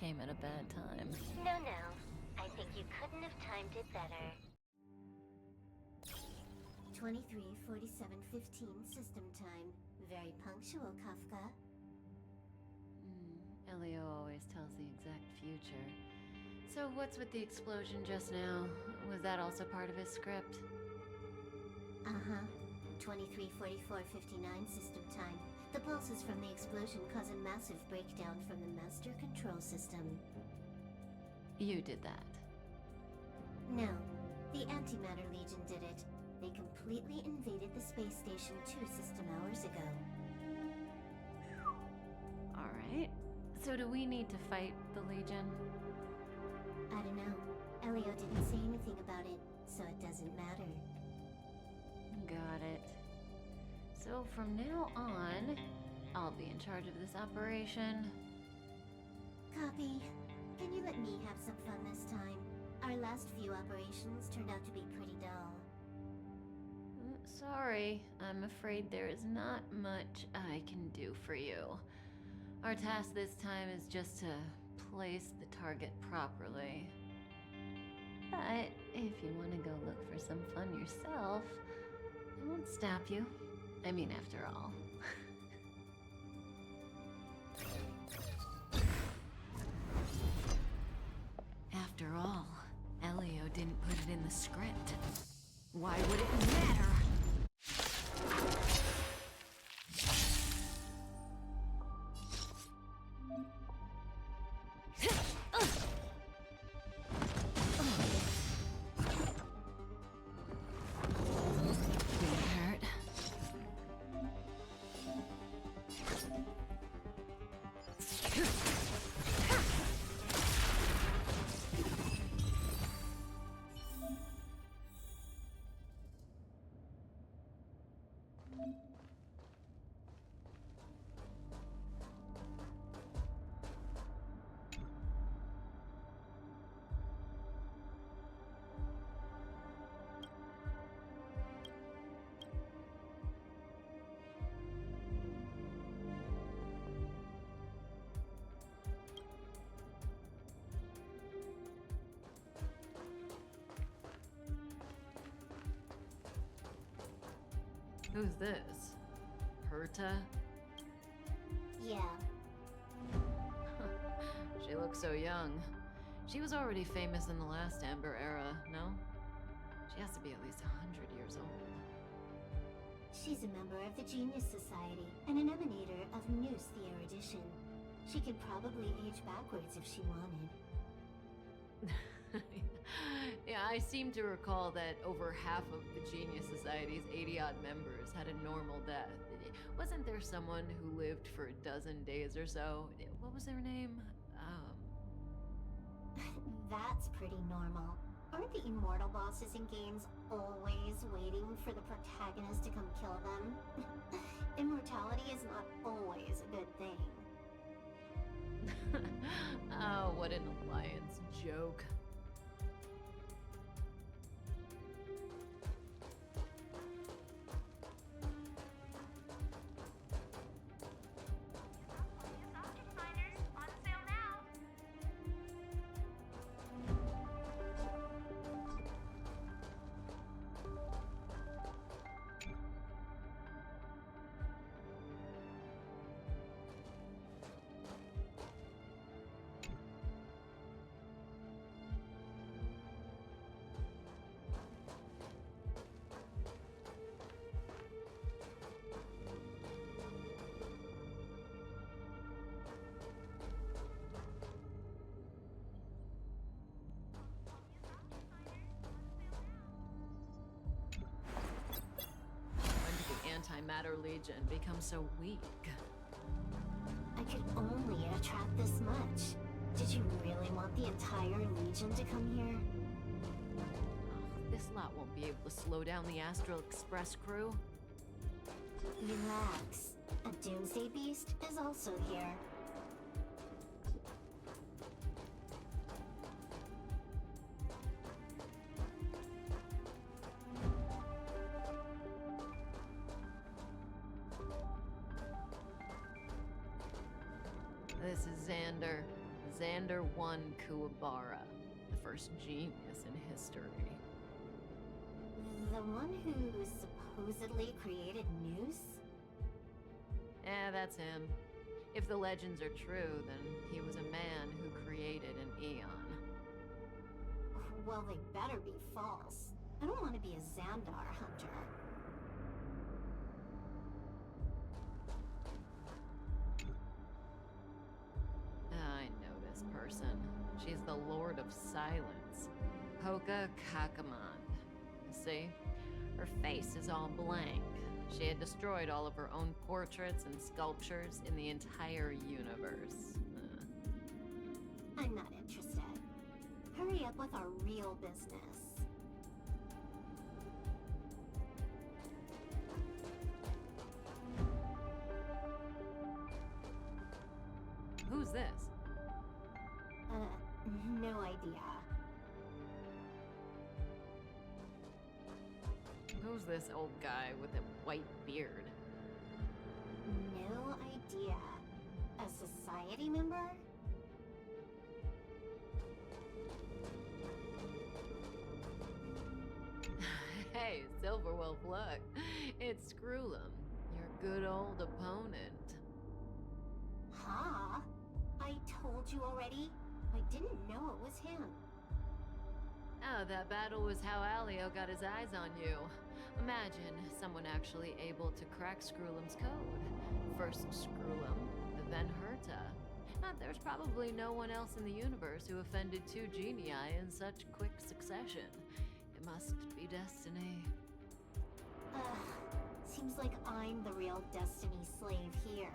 came at a bad time. No, no. I think you couldn't have timed it better. 23:47:15 system time. Very punctual, Kafka. Elio always tells the exact future. So what's with the explosion just now? Was that also part of his script? Uh-huh. 23:44:59 system time. The pulses from the explosion cause a massive breakdown from the master control system. You did that. No, the Antimatter Legion did it. They completely invaded the space station 2 system hours ago. Alright. So do we need to fight the Legion? I don't know. Elio didn't say anything about it, so it doesn't matter. Got it. So from now on, I'll be in charge of this operation. Copy. Can you let me have some fun this time? Our last few operations turned out to be pretty dull. Sorry, I'm afraid there is not much I can do for you. Our task this time is just to place the target properly. But if you want to go look for some fun yourself, I won't stop you. I mean, after all. After all, Elio didn't put it in the script. Why would it matter? Who's this? Herta? Yeah. She looks so young. She was already famous in the last Amber era, no? She has to be at least 100 years old. She's a member of the Genius Society and an emanator of Noose the Erudition. She could probably age backwards if she wanted. Yeah, I seem to recall that over half of the Genius Society's 80-odd members had a normal death. Wasn't there someone who lived for a dozen days or so? What was their name? That's pretty normal. Aren't the immortal bosses in games always waiting for the protagonist to come kill them? Immortality is not always a good thing. Oh, what an alliance joke. Antimatter Legion become so weak? I could only attract this much. Did you really want the entire Legion to come here? Oh, this lot won't be able to slow down the Astral Express crew. Relax. A Doomsday Beast is also here. This is Xander. Xander 1 Kuwabara, the first genius in history. The one who supposedly created news? Yeah, that's him. If the legends are true, then he was a man who created an eon. Well, they better be false. I don't want to be a Xandar hunter. I know this person. She's the Lord of Silence. Hoka Kakamand. See? Her face is all blank. She had destroyed all of her own portraits and sculptures in the entire universe. I'm not interested. Hurry up with our real business. Who's this? No idea. Who's this old guy with a white beard? No idea. A society member? Hey, Silverwolf, look. It's Screwlum, your good old opponent. Huh? I told you already. I didn't know it was him. Oh, that battle was how Alio got his eyes on you. Imagine someone actually able to crack Screwlum's code. First Screwlum, then Herta. There's probably no one else in the universe who offended two genii in such quick succession. It must be destiny. Seems like I'm the real Destiny slave here.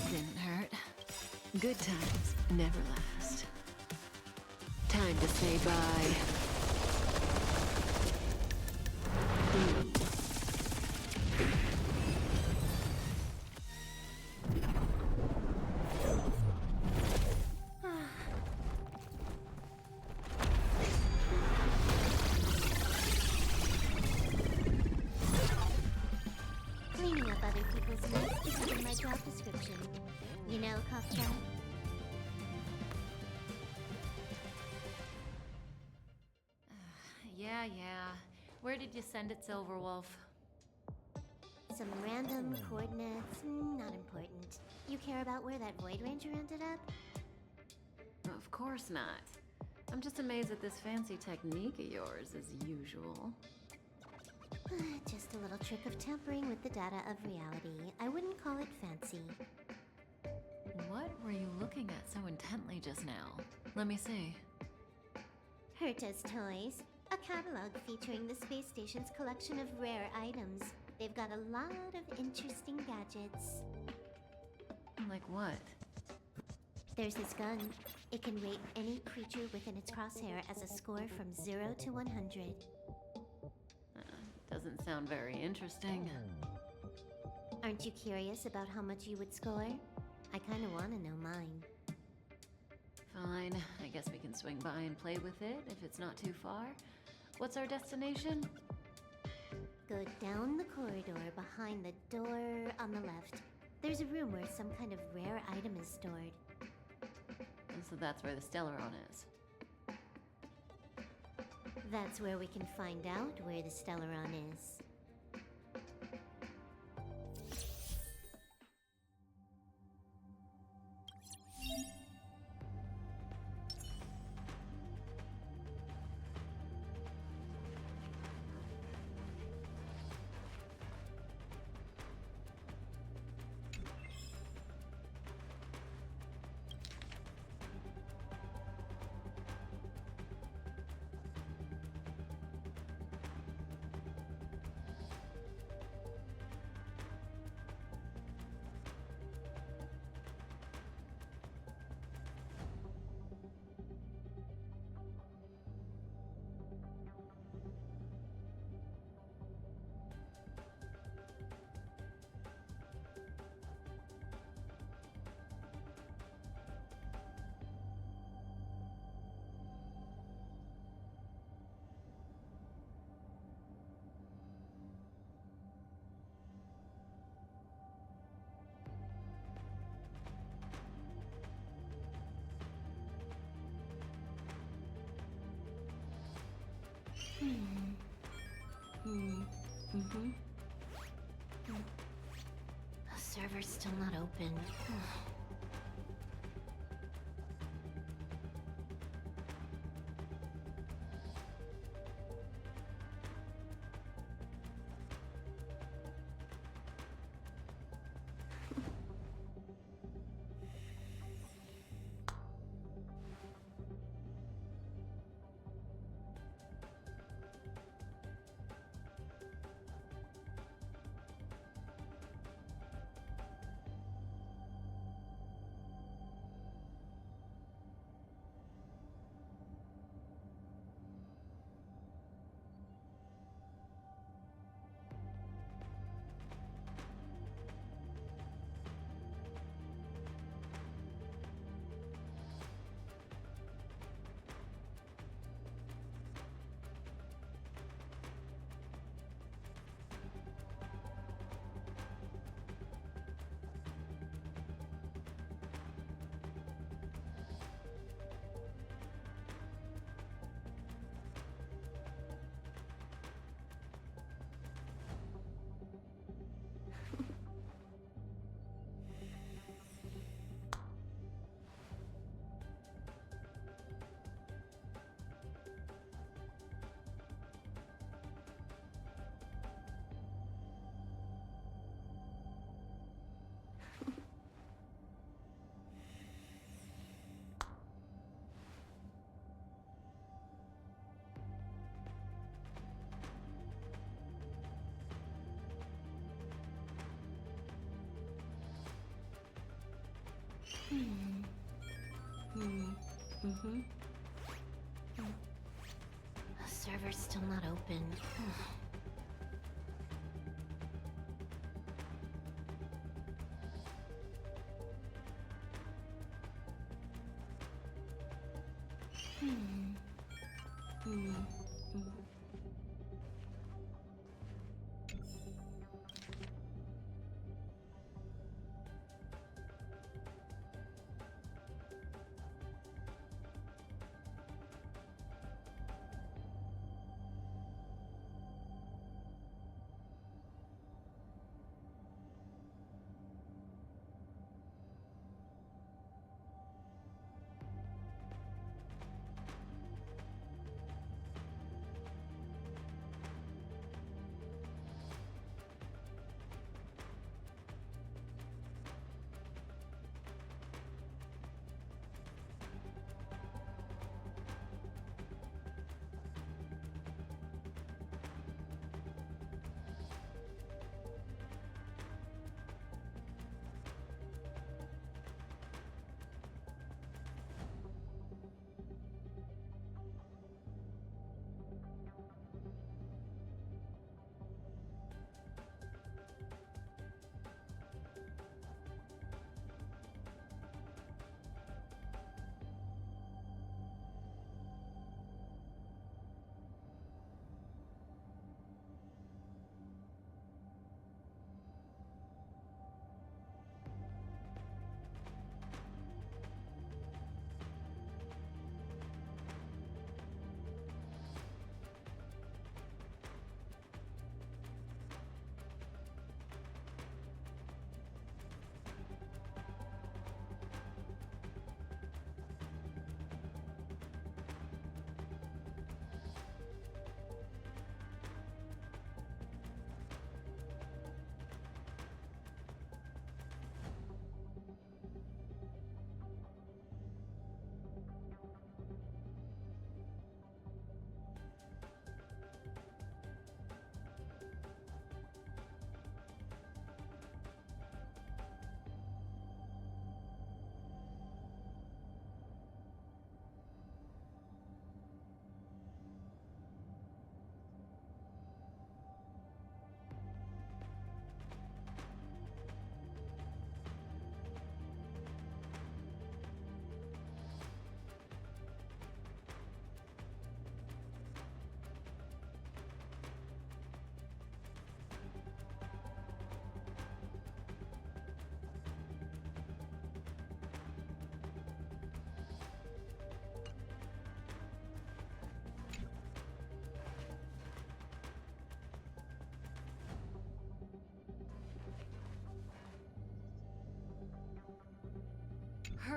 Didn't hurt. Good times never last. Time to say bye. Cleaning up other people's mess isn't in my job description. You know, Kafka? Yeah. Where did you send it, Silverwolf? Some random coordinates, not important. You care about where that Void Ranger ended up? Of course not. I'm just amazed at this fancy technique of yours, as usual. Just a little trick of tampering with the data of reality. I wouldn't call it fancy. What were you looking at so intently just now? Let me see. Herta's Toys, a catalog featuring the space station's collection of rare items. They've got a lot of interesting gadgets. Like what? There's this gun. It can rate any creature within its crosshair as a score from 0 to 100. Doesn't sound very interesting. Aren't you curious about how much you would score? I kinda wanna know mine. Fine, I guess we can swing by and play with it if it's not too far. What's our destination? Go down the corridor behind the door on the left. There's a room where some kind of rare item is stored. So that's where the Stellaron is. That's where we can find out where the Stellaron is. The server's still not open. The server's still not open.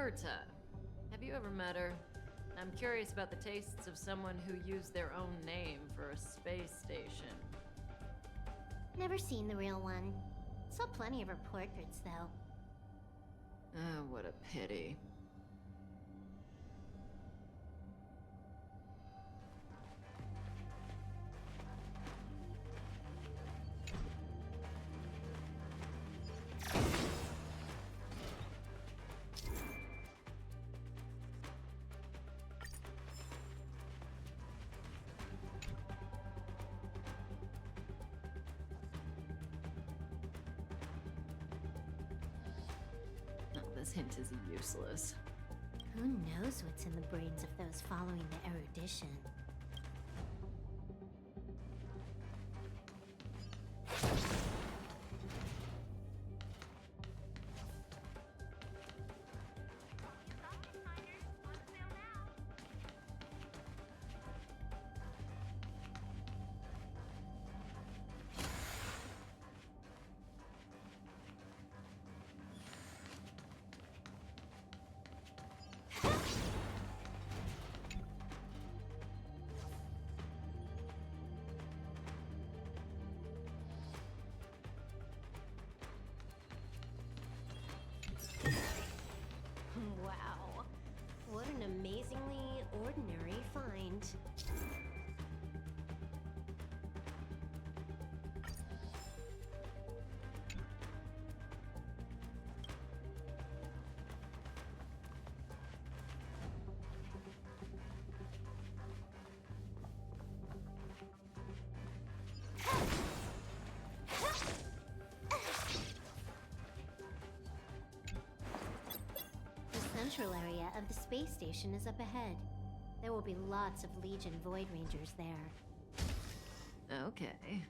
Berta. Have you ever met her? I'm curious about the tastes of someone who used their own name for a space station. Never seen the real one. Saw plenty of her portraits, though. Ah, what a pity. This hint is useless. Who knows what's in the brains of those following the erudition? Wow. What an amazingly ordinary find. The central area of the space station is up ahead. There will be lots of Legion Void Rangers there. Okay.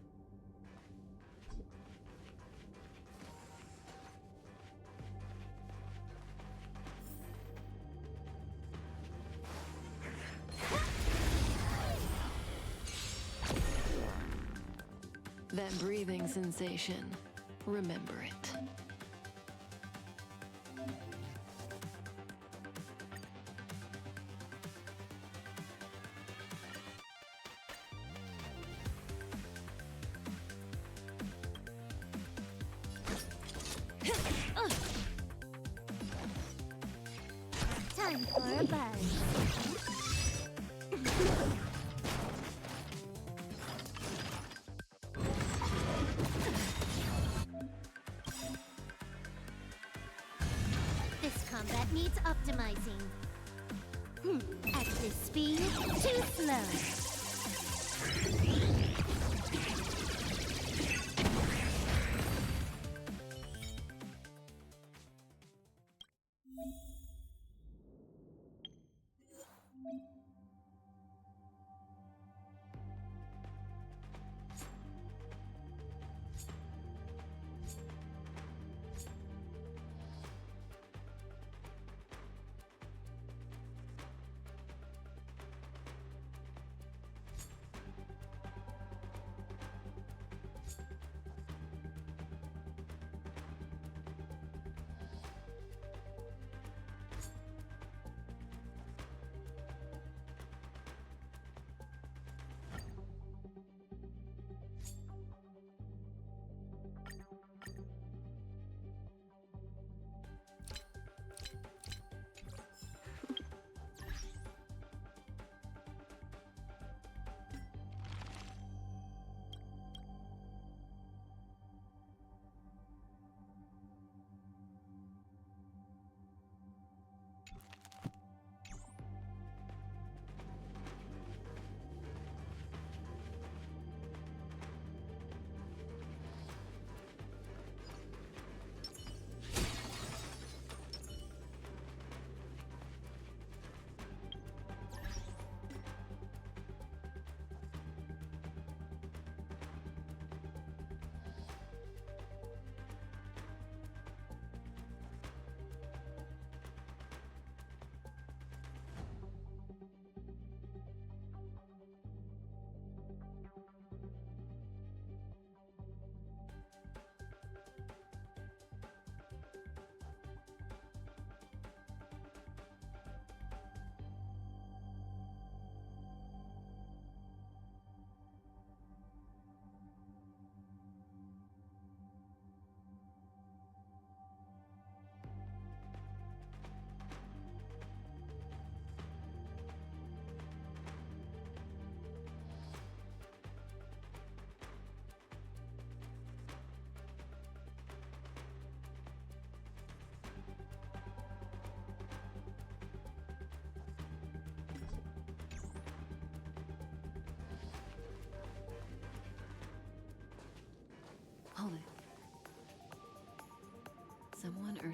That breathing sensation. Remember it. Time for a buzz. This combat needs optimizing. At this speed, too slow.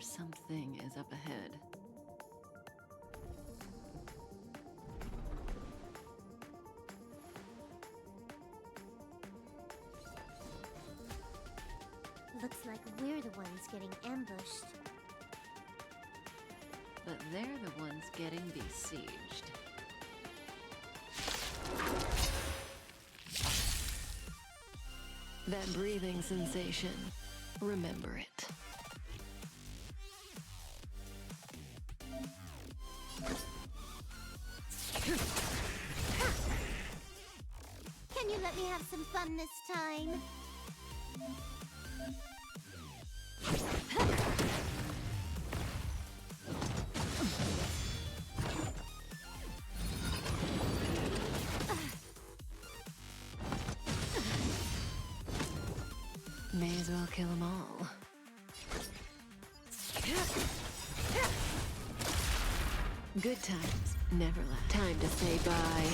something is up ahead. Looks like we're the ones getting ambushed. But they're the ones getting besieged. That breathing sensation. Remember it. Can you let me have some fun this time? May as well kill them all. Good times never last. Time to say bye.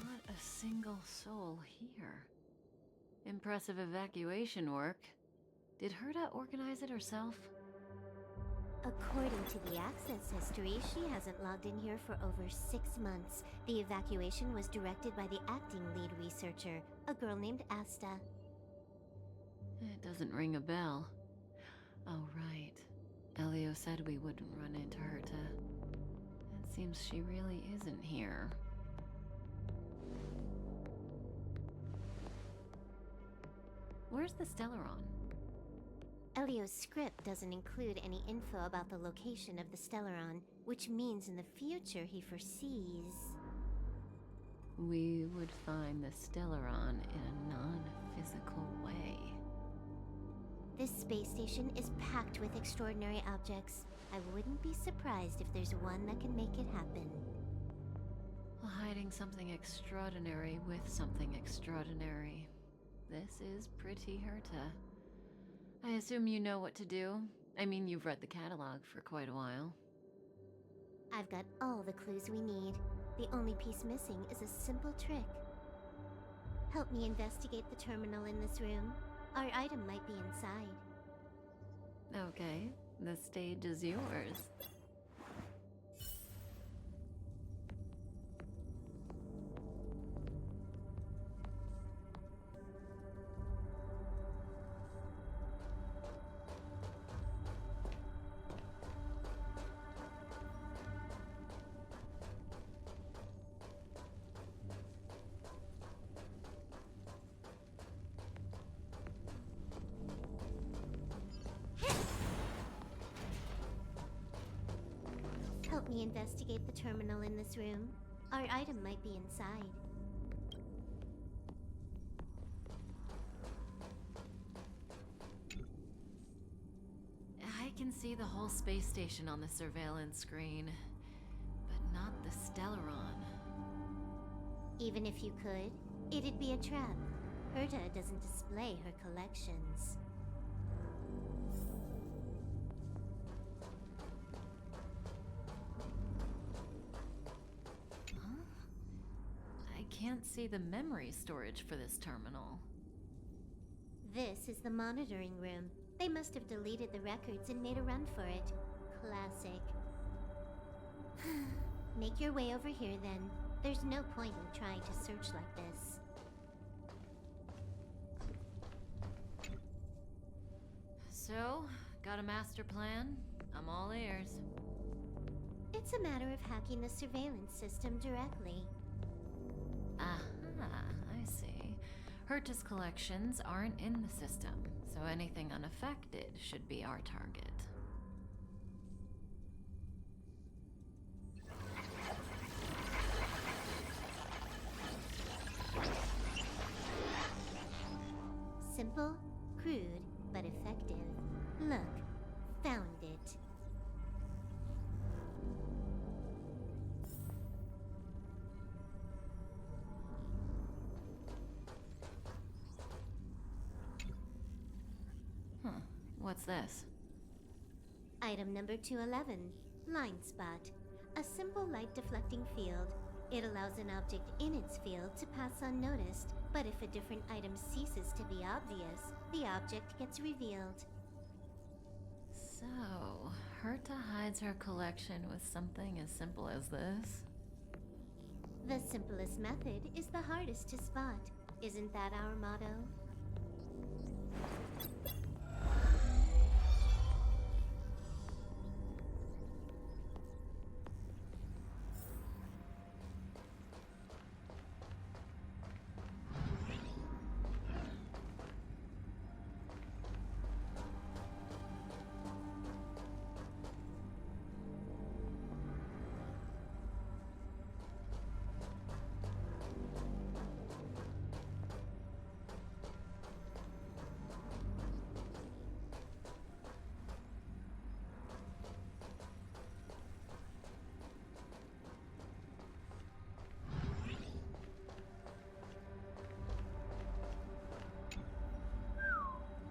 Not a single soul here. Impressive evacuation work. Did Herta organize it herself? According to the access history, she hasn't logged in here for over 6 months. The evacuation was directed by the acting lead researcher, a girl named Asta. It doesn't ring a bell. Oh, right. Elio said we wouldn't run into Herta. It seems she really isn't here. Where's the Stellaron? Elio's script doesn't include any info about the location of the Stellaron, which means in the future he foresees... We would find the Stellaron in a non-physical way. This space station is packed with extraordinary objects. I wouldn't be surprised if there's one that can make it happen. Hiding something extraordinary with something extraordinary. This is pretty Herta. I assume you know what to do. I mean, you've read the catalog for quite a while. I've got all the clues we need. The only piece missing is a simple trick. Help me investigate the terminal in this room. Our item might be inside. Okay, the stage is yours. Help me investigate the terminal in this room. Our item might be inside. I can see the whole space station on the surveillance screen, but not the Stellaron. Even if you could, it'd be a trap. Herta doesn't display her collections. I can't see the memory storage for this terminal. This is the monitoring room. They must have deleted the records and made a run for it. Classic. Make your way over here then. There's no point in trying to search like this. So, got a master plan? I'm all ears. It's a matter of hacking the surveillance system directly. Aha, I see. Herta's collections aren't in the system, so anything unaffected should be our target. Simple, crude, but effective. Look, found it. What's this? Item number 211, Line Spot. A simple light deflecting field. It allows an object in its field to pass unnoticed, but if a different item ceases to be obvious, the object gets revealed. So, Herta hides her collection with something as simple as this? The simplest method is the hardest to spot. Isn't that our motto?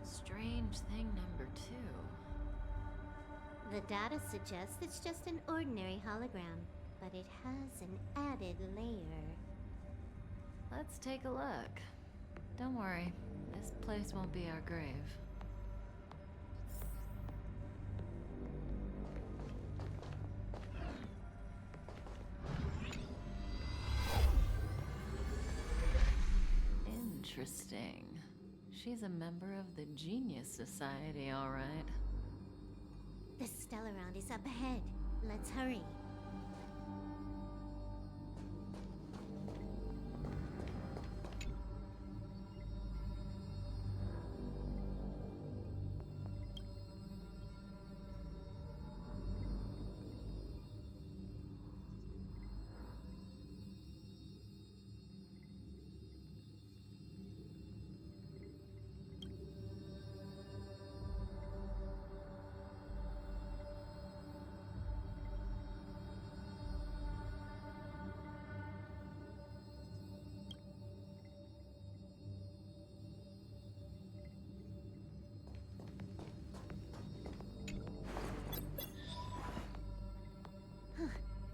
Strange thing number 2. The data suggests it's just an ordinary hologram, but it has an added layer. Let's take a look. Don't worry, this place won't be our grave. Interesting. She's a member of the Genius Society, all right. The Stellaround is up ahead. Let's hurry.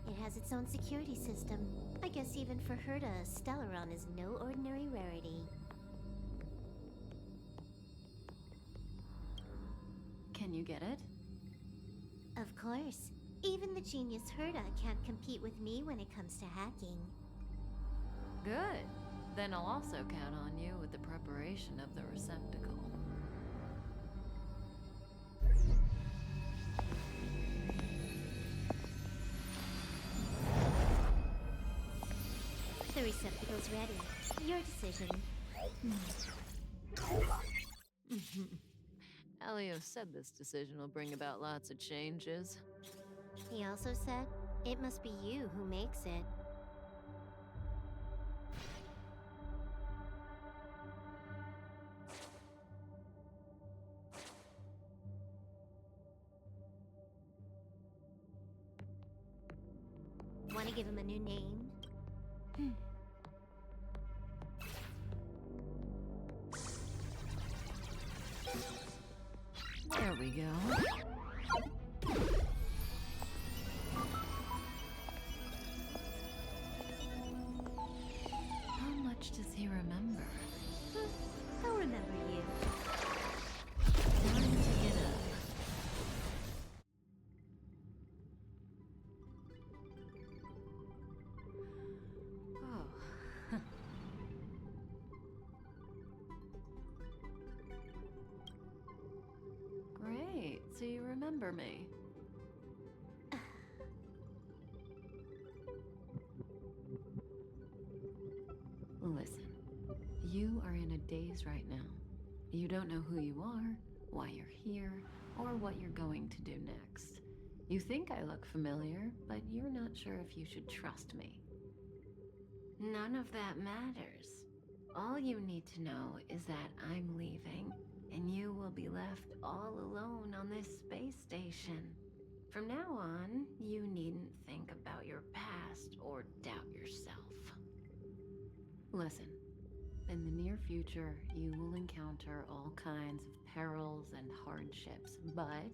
It has its own security system. I guess even for Herta, Stellaron is no ordinary rarity. Can you get it? Of course. Even the genius Herta can't compete with me when it comes to hacking. Good. Then I'll also count on you with the preparation of the receptacle. The receptacle's ready. Your decision. Elio said this decision will bring about lots of changes. He also said, it must be you who makes it. Want to give him a new name? There we go. How much does he remember? He'll remember you. Time to get up. Oh. Great, so you remember me. Listen, you are in a daze right now. You don't know who you are, why you're here, or what you're going to do next. You think I look familiar, but you're not sure if you should trust me. None of that matters. All you need to know is that I'm leaving, and you will be left all alone on this space station. From now on, you needn't think about your past or doubt yourself. Listen, in the near future, you will encounter all kinds of perils and hardships, but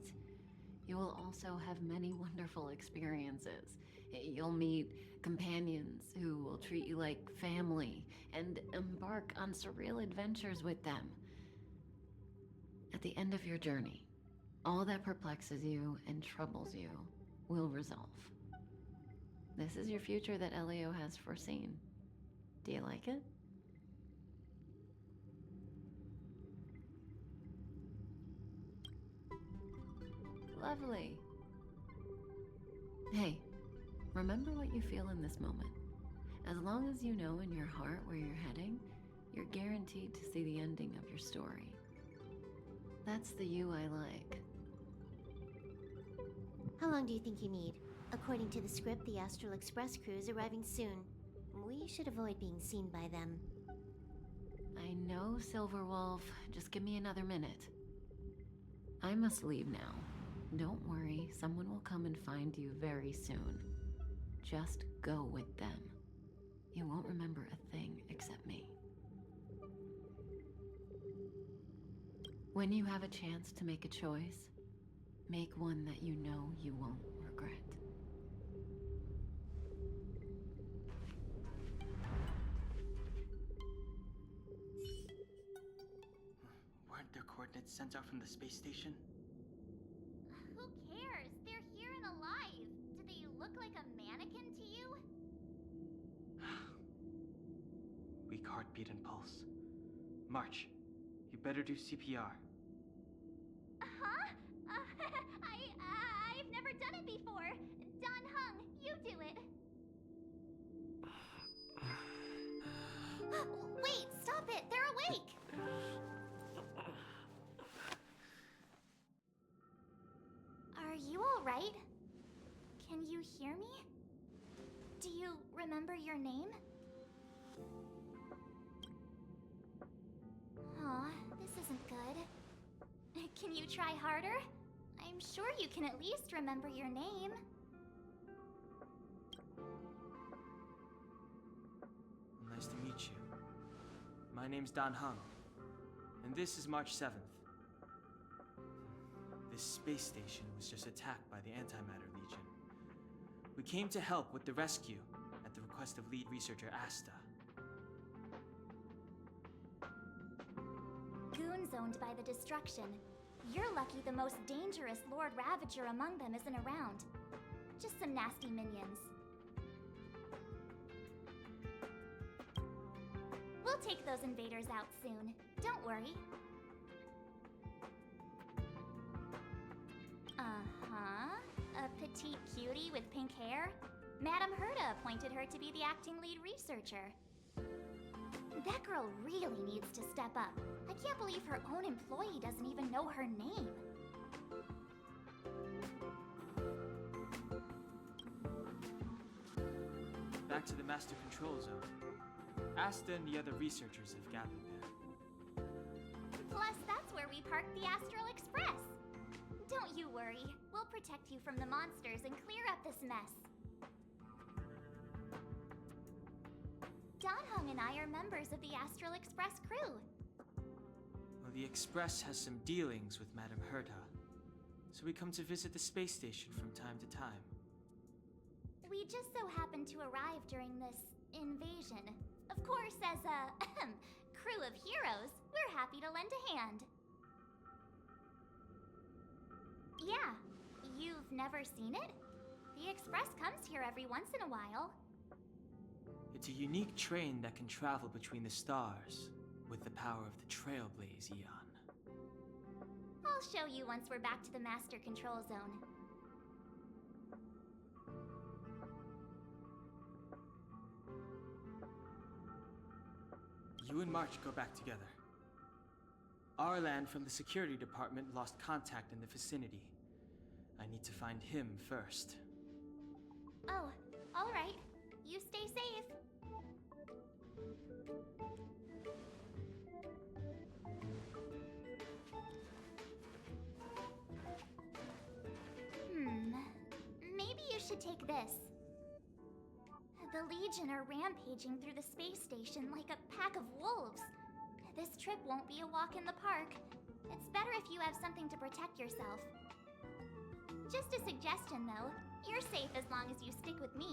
you will also have many wonderful experiences, You'll meet companions who will treat you like family and embark on surreal adventures with them. At the end of your journey, all that perplexes you and troubles you will resolve. This is your future that Elio has foreseen. Do you like it? Lovely. Hey, remember what you feel in this moment. As long as you know in your heart where you're heading, you're guaranteed to see the ending of your story. That's the you I like. How long do you think you need? According to the script, the Astral Express crew is arriving soon. We should avoid being seen by them. I know, Silverwolf. Just give me another minute. I must leave now. Don't worry, someone will come and find you very soon. Just go with them. You won't remember a thing except me. When you have a chance to make a choice, make one that you know you won't regret. Weren't their coordinates sent out from the space station? Who cares? They're here and alive. Do they look like a mannequin to you? Weak heartbeat and pulse. March, you better do CPR. Huh? I've never done it before. Don Hung, you do it. Wait, stop it! They're awake! Are you alright? Can you hear me? Do you remember your name? Aw, this isn't good. Can you try harder? I'm sure you can at least remember your name. Nice to meet you. My name's Don Hung, and this is March 7th. This space station was just attacked by the Antimatter Legion. We came to help with the rescue at the request of lead researcher Asta. Goons owned by the destruction. You're lucky the most dangerous Lord Ravager among them isn't around. Just some nasty minions. We'll take those invaders out soon. Don't worry. Uh-huh. A petite cutie with pink hair? Madame Herta appointed her to be the acting lead researcher. That girl really needs to step up. I can't believe her own employee doesn't even know her name. Back to the Master Control Zone. Asta and the other researchers have gathered there. Plus, that's where we parked the Astral Express. Don't you worry. We'll protect you from the monsters and clear up this mess. Don Hung and I are members of the Astral Express crew. Well, the Express has some dealings with Madame Herta, so we come to visit the space station from time to time. We just so happened to arrive during this invasion. Of course, as a crew of heroes, we're happy to lend a hand. Yeah, you've never seen it? The Express comes here every once in a while. It's a unique train that can travel between the stars with the power of the Trailblaze Eon. I'll show you once we're back to the Master Control Zone. You and March go back together. Arlan from the security department lost contact in the vicinity. I need to find him first. Oh, all right. You stay safe. Maybe you should take this. The Legion are rampaging through the space station like a pack of wolves. This trip won't be a walk in the park. It's better if you have something to protect yourself. Just a suggestion, though. You're safe as long as you stick with me.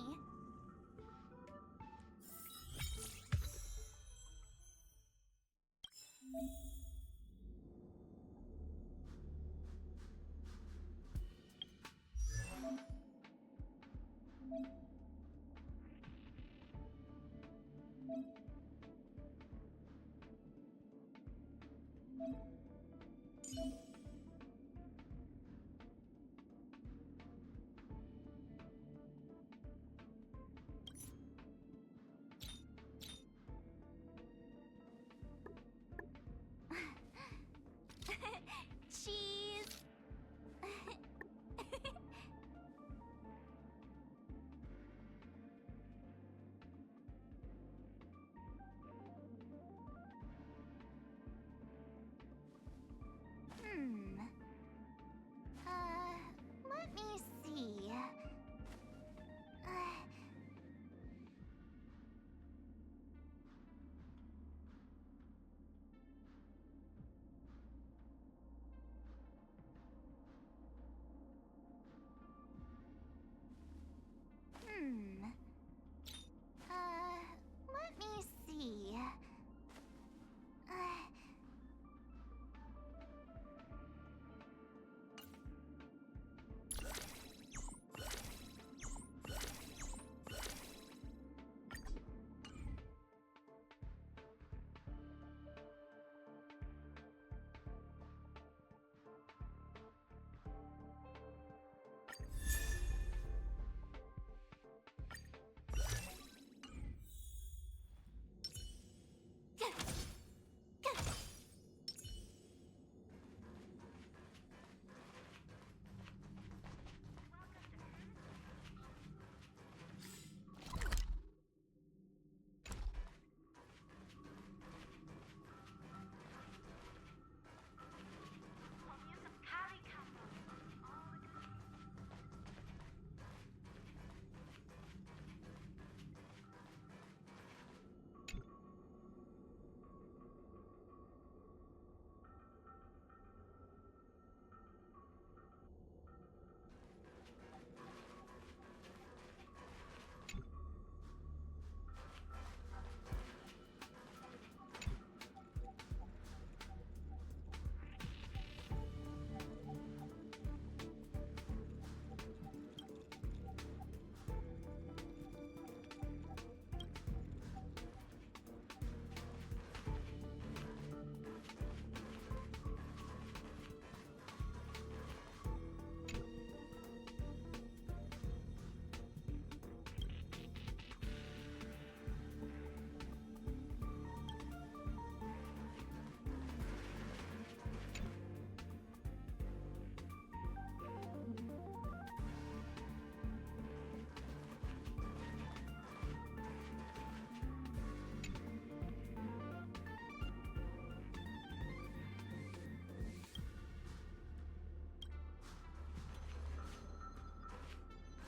Cheese! Hmm. Let me see. Hmm. Let me see.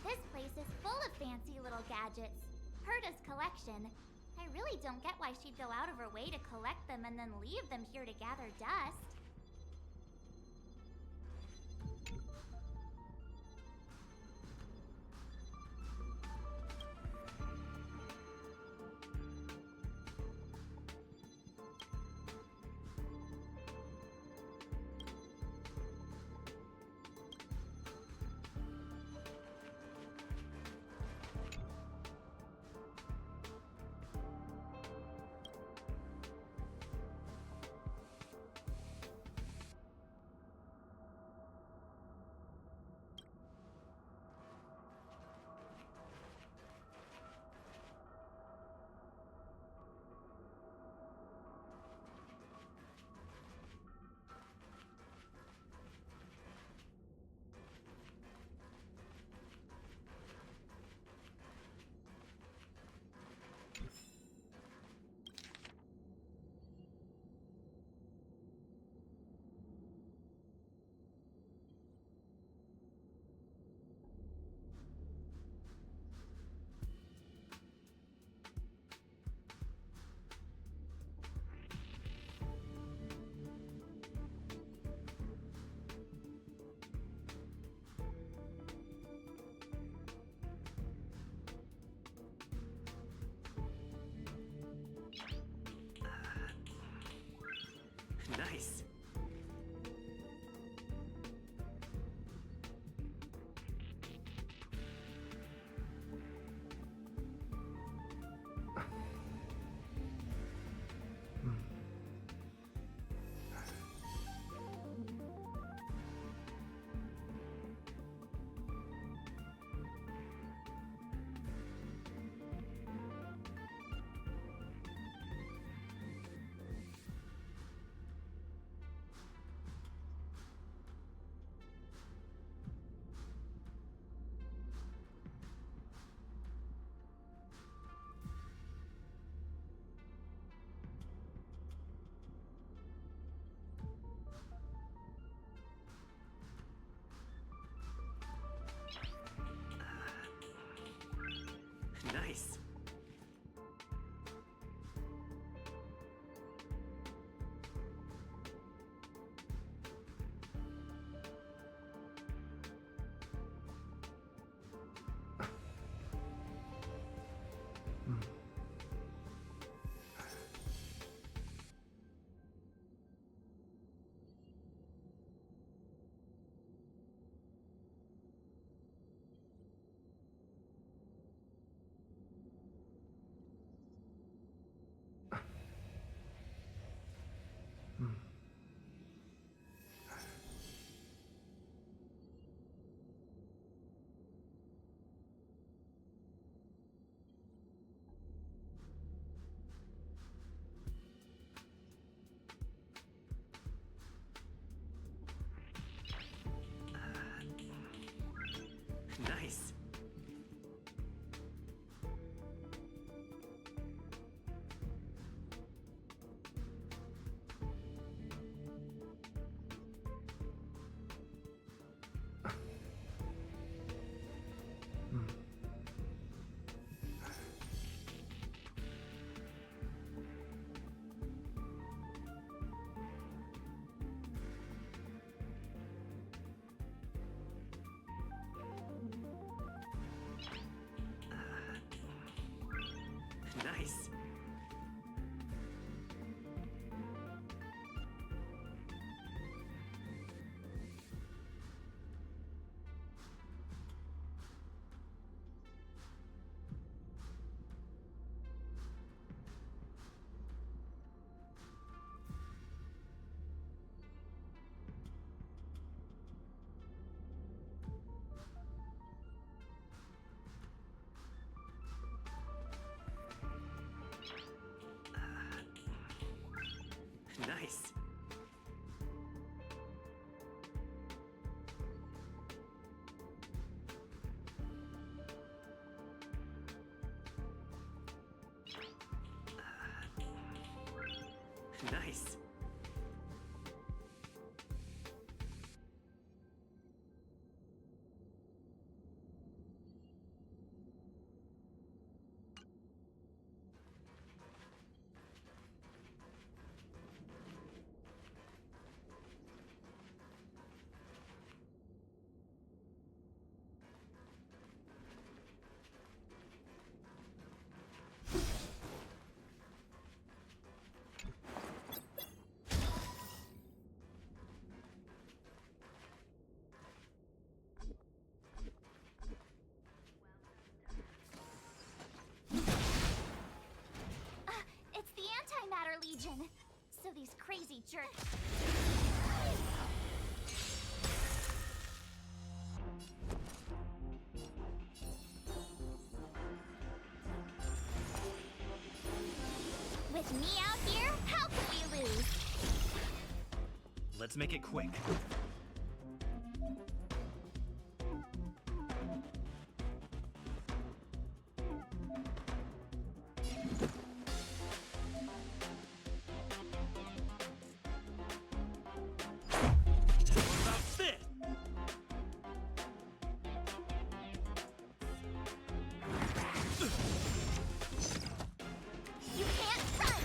This place is full of fancy little gadgets. Herta's collection. I really don't get why she'd go out of her way to collect them and then leave them here to gather dust. Nice. It's the Antimatter Legion. So these crazy jerks. With me out here, how could we lose? Let's make it quick. About this! You can't run!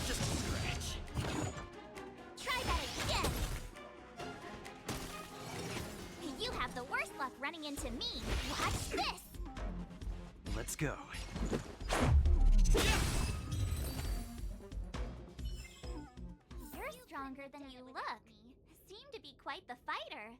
Just a scratch. Try that again! You have the worst luck running into me. Watch this! Let's go. You're stronger than you look. Seem to be quite the fighter.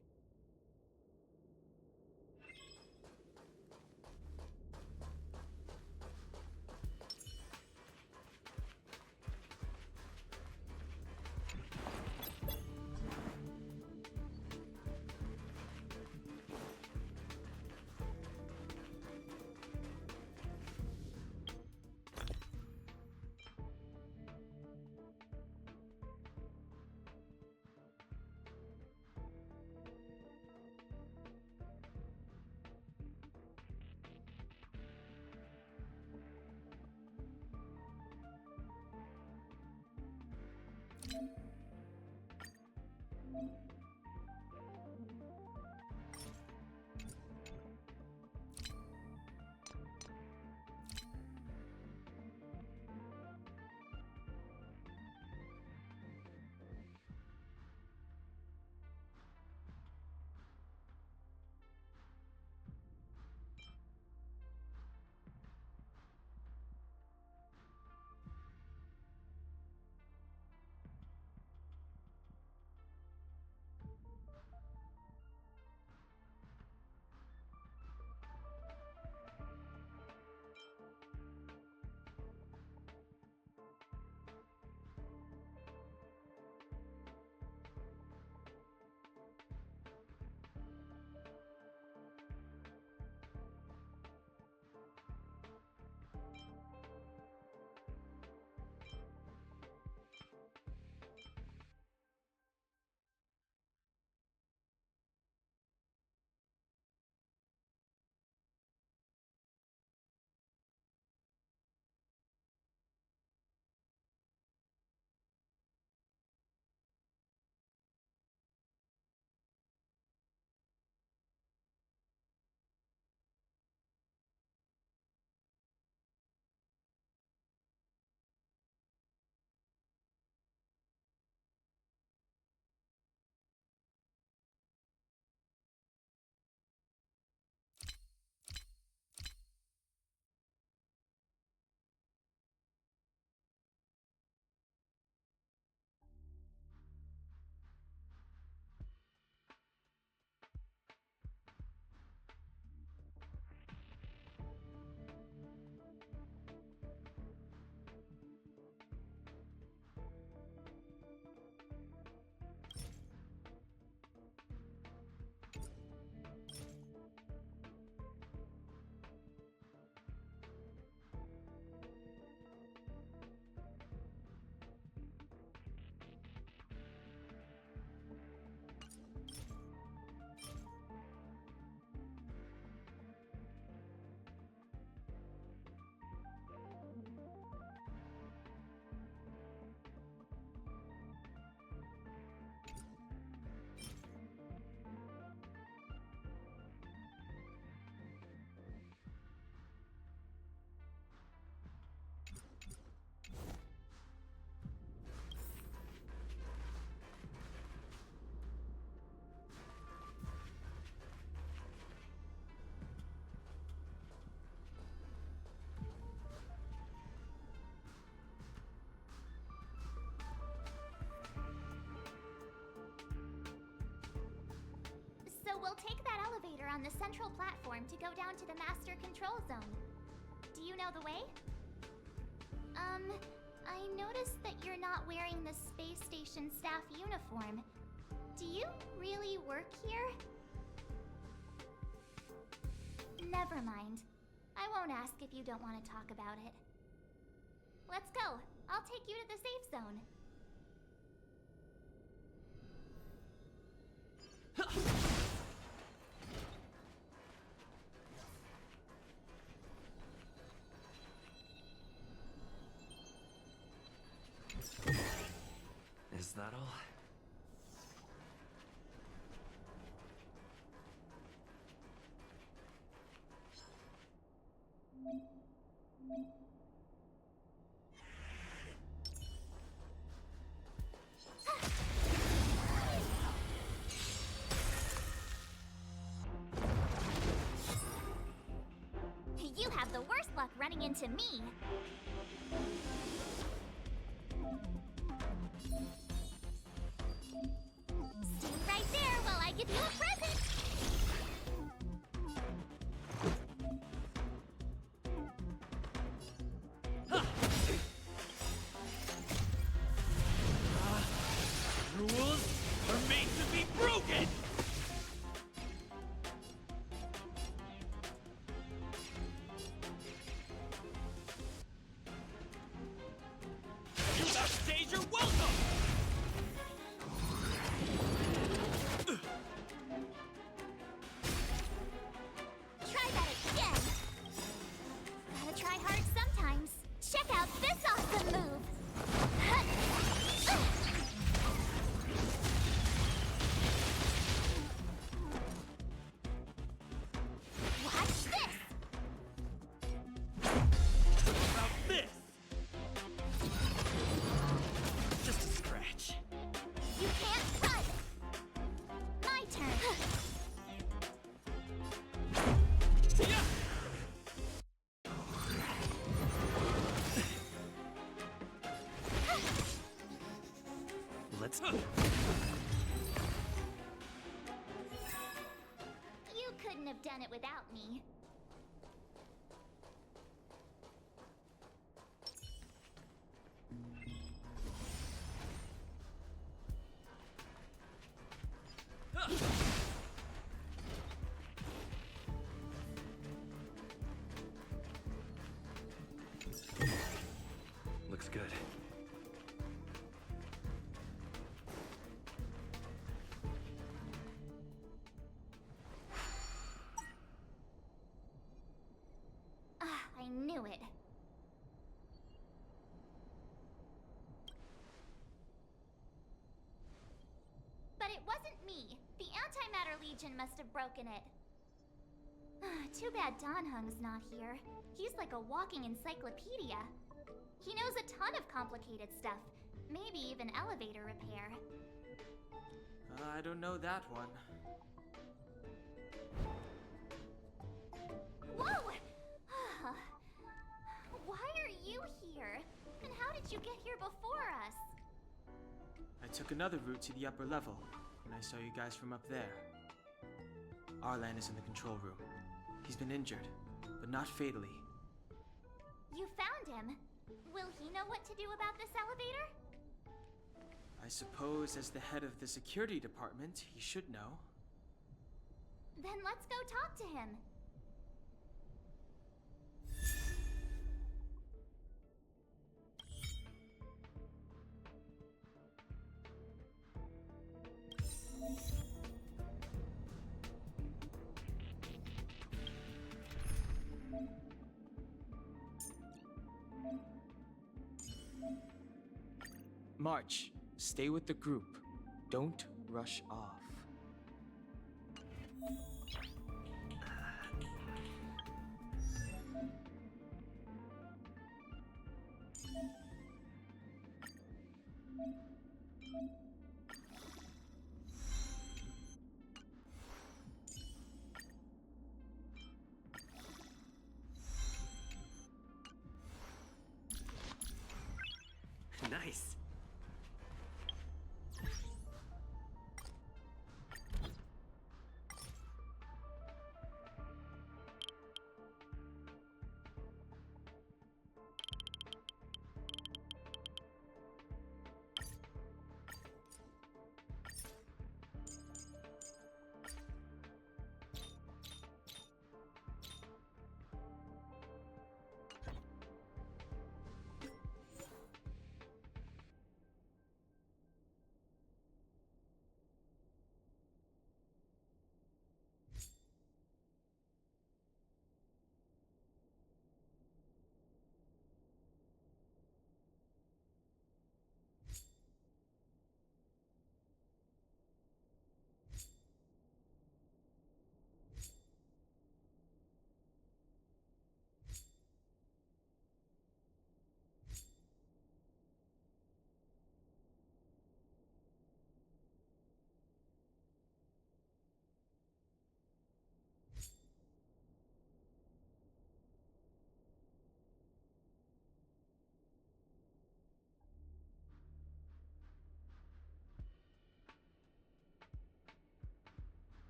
elevator on the central platform to go down to the master control zone. Do you know the way? I noticed that you're not wearing the space station staff uniform. Do you really work here? Never mind. I won't ask if you don't want to talk about it. Let's go. I'll take you to the safe zone. Is that all? You have the worst luck running into me. Stay right there while I give you a present. Rules are made to be broken! You outstayed your welcome! Try that again. Gotta try hard sometimes. Check out this awesome move. Watch this. What about this? Just a scratch. You can't run. My turn. Yeah! Let's go. You couldn't have done it without me. Looks good. I knew it. But it wasn't me. The Antimatter Legion must have broken it. Too bad Danhung's not here. He's like a walking encyclopedia. He knows a ton of complicated stuff. Maybe even elevator repair. I don't know that one. Whoa! Why are you here? And how did you get here before us? I took another route to the upper level when I saw you guys from up there. Arlan is in the control room. He's been injured, but not fatally. You found him. Will he know what to do about this elevator? I suppose as the head of the security department, he should know. Then let's go talk to him. March, stay with the group. Don't rush off. Nice.